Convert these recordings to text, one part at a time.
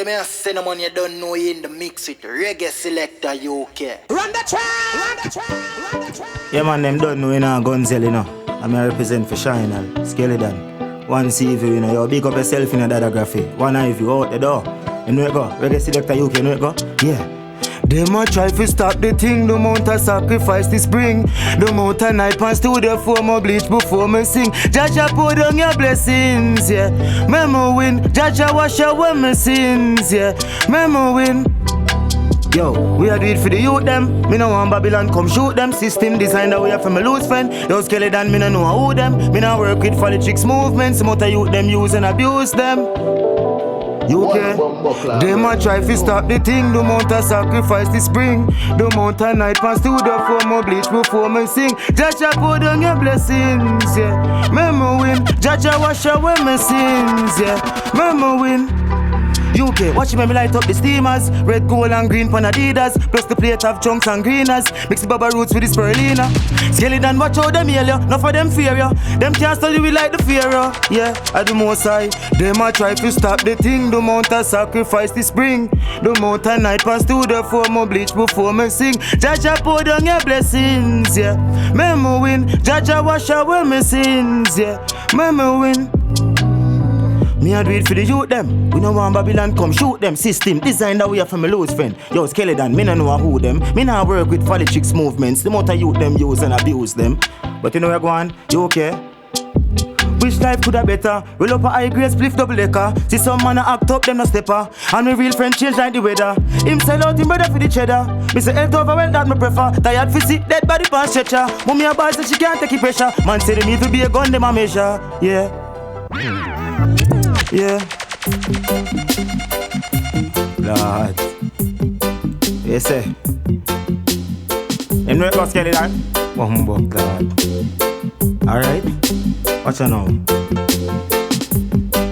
you may send them on you don't know you in the mix with Reggae Selecta UK. Run the track! Run the track! Run the track! Yeah man, them don't know you know Gunzell, you know. I'm a represent for Shynal, Skelly. One Seaview, you know, you big up yourself in a dadagraphy. One Ivy out the door. You know it go. Reggae Selecta UK, you know it go? Yeah. Them a try to stop the thing, the amount of sacrifice this bring. The amount of night pants to the form of bleach before me sing. Jaja pour down your blessings, yeah. Memo win, Jaja wash away my sins, yeah. Memo win. Yo, we are do it for the youth them. Me no want Babylon come shoot them. System designed away from my loose friend. Yo, Skelly, me no know who them. Me no work with politics movements. Some other youth them use and abuse them. UK, them a try to stop the thing. The amount of sacrifice this bring. The amount of night pants to the form of bleach before me sing. Jaja pour down your blessings, yeah. Memo win, Jaja wash away my sins, yeah. Memo win. UK, watch me light up the steamers. Red, gold and green pan Adidas. Plus the plate of chunks and greeners. Mix the baba roots with the spirulina. Skelly watch how them yell ya. Not for them fear ya. Them can't study we like the fear ya. Yeah, I do most I. Them a try to stop the thing. The amount of sacrifice this bring. The amount of night pants to the form of bleach before me sing. Jaja pour down your blessings, yeah. Memo win, Jaja wash away my sins, yeah. Memo win. Me a do it for the youth them. We no want Babylon come shoot them. System designed that way from my loose friend. Yo, Skelly, me no know who them. Me nah work with politics movements. The amount of youth them use and abuse them. But you know where go on? You okay? Which life could have better? Roll up a high grade spliff double decker. See some man a act up, them no stepper. And my real friend change like the weather. Him sell out him brother for the cheddar. Me say health over well that me prefer. Tired for sit dead body pan stretcher. Mommy a boy say she can't take the pressure. Man say they need to be a gun them a measure. Yeah. Yeah. Lord. Yes, sir. You know it go Skelly that? One buck, Lord. Alright? Watch out now.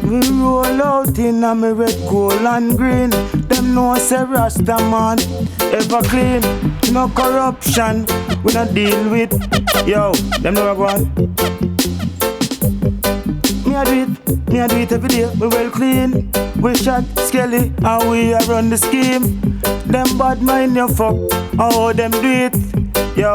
We roll out in a me red, gold and green. Them know say Rasta man ever clean. No corruption we not deal with. Yo, them know what go on. Me a do it every day, we well clean. We shot Skelly and we a run the scheme. Them bad mind you fuck, how them do it. Yo,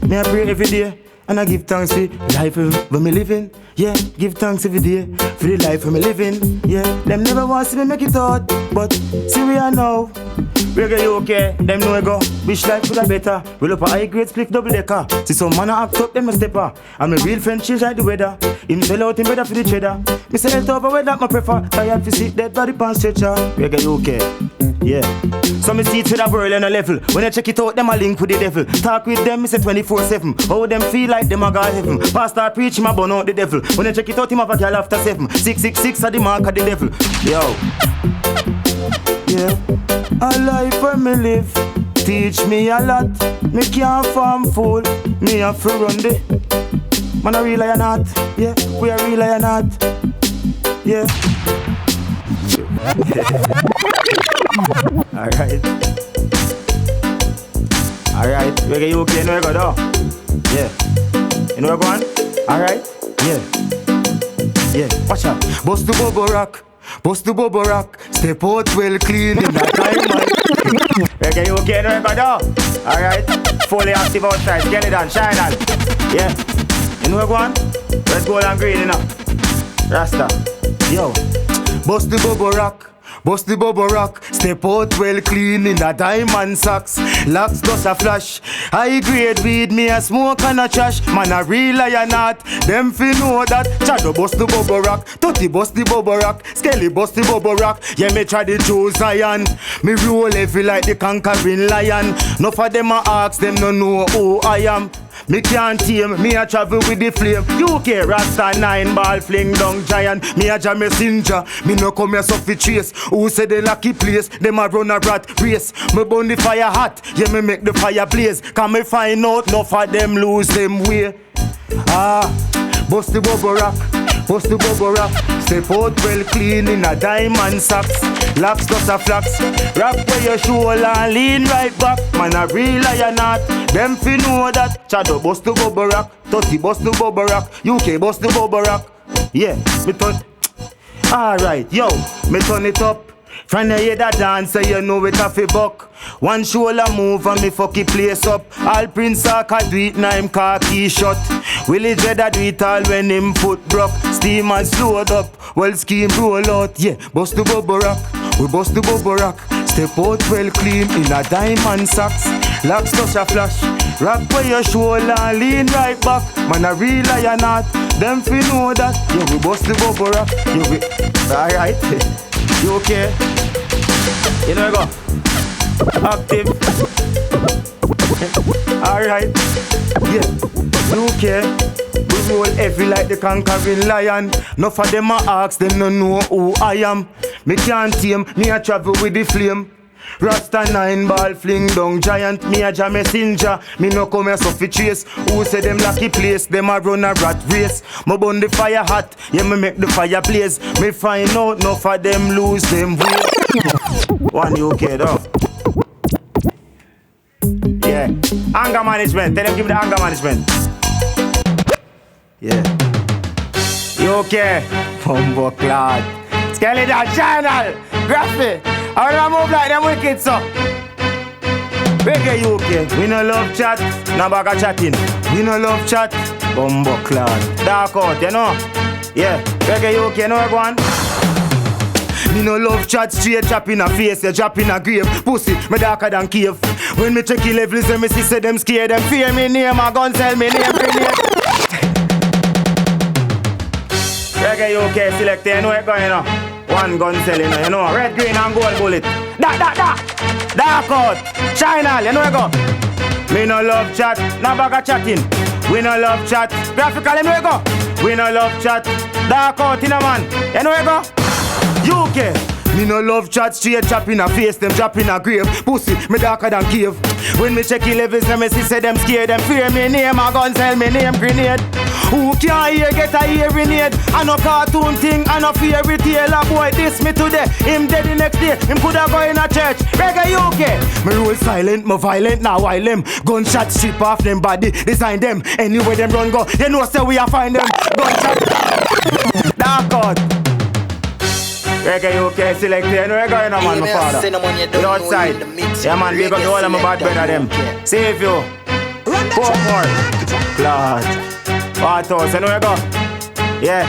me a pray every day and I give thanks for life when me living. Yeah, give thanks every day for the life when me living. Yeah, them never want to see me make it out, but see we are now. Reggae UK, them know we go. Wish life could have better. Roll up a high grade split double decker. See some man a act up, them a stepper. And my real friend change like the weather. Him sell out him better for the cheddar. Me say health over well that my prefer. Tired to sit dead body pan stretcher. Reggae UK, yeah. So me see it with a world on a level. When I check it out, them a link with the devil. Talk with them, me say 24/7. How them feel like them a God heaven. Pastor preach him a burn out the devil. When I check it out, him have a girl after 7. 666 are the mark of the devil. Yo. Yeah. A life where me live teach me a lot. Me can't farm fool. Me have to run the man a real or not. Yeah, we a real or not. Yeah. Alright. Alright. Reggae UK, you know where go though? Yeah. You know where go on? Alright? Yeah. Yeah. Watch out. Bust the bubble rock. Bust the bubble rock, step out well clean in that time, man. Reggae UK, you know where go though? Alright, fully active outside, Skelly Shynal. Yeah, you know where go on? Red, gold and green, you know. Rasta, yo. Bust the bubble rock. Bust the bubble rock, step out well clean in a diamond socks. Locks just a flash. High grade weed, me a smoke and a trash. Man a real or not, them fi know that. Shadow bust the bubble rock, Tutty bust the bubble rock, Skelly bust the bubble rock. Yeah, me try the Joe Zion. Me roll heavy like the conquering lion. No for them a ask, them no know who I am. Me can't tame, me a travel with the flame. UK Rasta 9 ball fling down giant. Me a jam messenger, me no come here suffer chase. Who say they lucky place, them a run a rat race. Me burn the fire hot, yeah me make the fire blaze. Can me find out, no for them lose them way. Bust the bubble rock, bust the bubble rock. Step out well clean in a diamond socks. Locks just a flax. Rock where your shoulder and lean right back. Man a real or not, them fi know that. Shadow bust the bubble rock, Tutty bust the bubble rock, UK bust the bubble rock. Yeah, me thought Alright, yo, me turn it up. From the hear that dance, so you know it a fi buck. One shoulder move and me fuck it place up. All Prince Aka do it, now him khaki shot. Willie Jeddah do it all when him foot broke. Steam and slowed up, well scheme roll out. Yeah, bust the bubble rock, we bust the bubble rock. Step out well clean in a diamond socks. Locks touch a flash, rock for your shoulder, lean right back. Man a real lion not, them fi know that. Yeah, we bust the bubble rock, yeah we, alright. You okay? You know go. Active. Alright. Yeah. You okay? We roll heavy like the conquering lion. Enough of them a ask, them no know who I am. Me can't tame, me a travel with the flame. Rasta 9 ball fling down giant. Me a jam messenger. Me no come here so fi chase. Who say them lucky place? Them a run a rat race. Me burn the fire hot. Yeah, me make the fire blaze. Me find out enough of them lose them way. One you okay though? Yeah. Anger management. Tell them give me the anger management. Yeah. You okay? Bumbo clad. Skelly that Shynal. Graphic. I wanna move like them wicked so. Reggae UK. We no love chat. No bag of chatting. We no love chat. Bumbo clad. Dark out, you know. Yeah. Reggae UK, you know where go on? Me no love chat, straight drop in a face, you drop in a grave. Pussy, me darker than cave. When me check the levels, me see say them scared. Them fear me name, a Gunzell me name, grenade. Reggae UK Selecta, you know where going on? One Gunzell, you know. Red, green and gold bullet. Dark out. Shynal, you know where go? Me no love chat, no bag of chatting. We no love chat. Graphical, you know where go? We no love chat. Dark out, you know man. You know where go? UK. Me no love chat, straight drop in a face, them drop in a grave. Pussy, me darker than cave. When me check the levels, them see say them scared. Them fear me name, a Gunzell me name, grenade. Who can't hear get a hearing aid? I no cartoon thing, I no fairy tale. A boy diss me today, him dead the next day. Him coulda go in a church. Reggae UK. Me roll silent, me violent, now while them gunshot strip off them body, design them. Anywhere them run go, you know say we a find them. Gunshot. Dark out. Reggae UK Selecta, you know where going on, man, my father. You outside. Yeah, man, we got the whole of my bad brother, them. Seaview. Portmore. Class. Bartos, you know where you go? Yeah.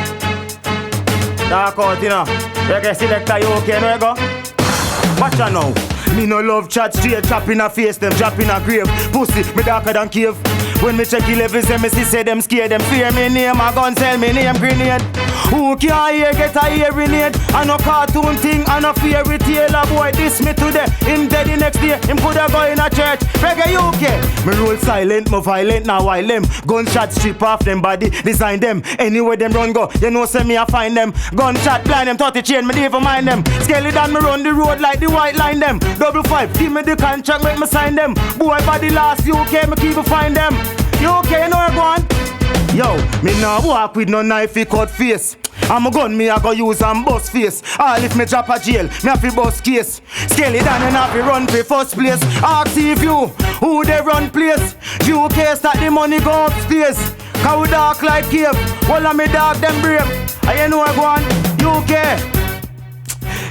Dark out, you know. Reggae Selecta UK, you know where you go? Watch out now. Me no love chat, straight drop in a face, them drop in a grave. Pussy, me darker than cave. When me check the levels, them see say them scared. Them fear me name, a Gunzell me name, grenade. Who can't hear get a hearing aid? I no cartoon thing, I no fairy tale. A boy diss me today, him dead the next day. Him coulda go in a church. Reggae UK. Me roll silent, me violent, now while them gunshot strip off them body, design them. Anywhere them run go, you know say me I find them. Gunshot blind them, 30 chain, me never mind them. Skelly down me run the road like the white line them. 5-5, give me the contract, make me sign them. Boy body last UK, me keep find them. UK, you know where go on? Yo, me nah walk with no knife, cut face. I'm a gun, me I go use and bust face. All if me drop a jail, me have to bust case. Skelly down and have to run for first place. Ask Seaview, who they run place? UK start the money go upstairs. Cause we dark like cave. All of me dark them brave. And you know where go on? UK.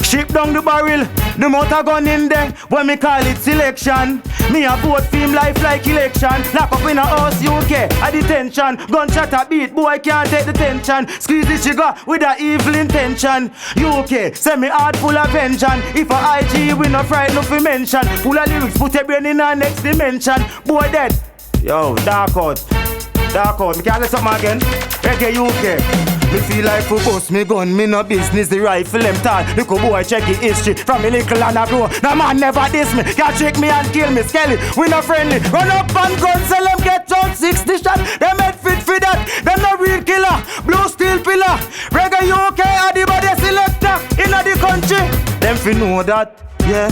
Ship down the barrel, the motor gun in there. When me call it selection, me a vote for him life like election. Lock up in a house UK, a detention. Gunshot a beat, boy can't take the tension. Squeeze the trigger with a evil intention. UK, send me heart full of vengeance. If a IG we no fright no fi mention. Full of lyrics, put a brain in a next dimension. Boy dead. Yo, dark out. Dark out, me can't let something again. Reggae UK. Me feel like for bust me gun, me no business. The rifle them tall. Look a boy check his history from me little and I grow. No man never diss me. Can't trick me and kill me. Skelly, we no friendly. Run up and gun, sell them get out 60 shot. Them head fit for that. Them no real killer. Blue steel pillar. Reggae UK are the body selector in the country. Them fi know that, yeah.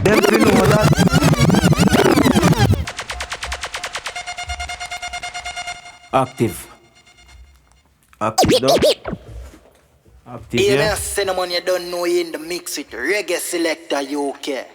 Them fi know that. Active. Active though. Active, yeah. Cinnamon, you don't know you in the mix with Reggae Selecta UK.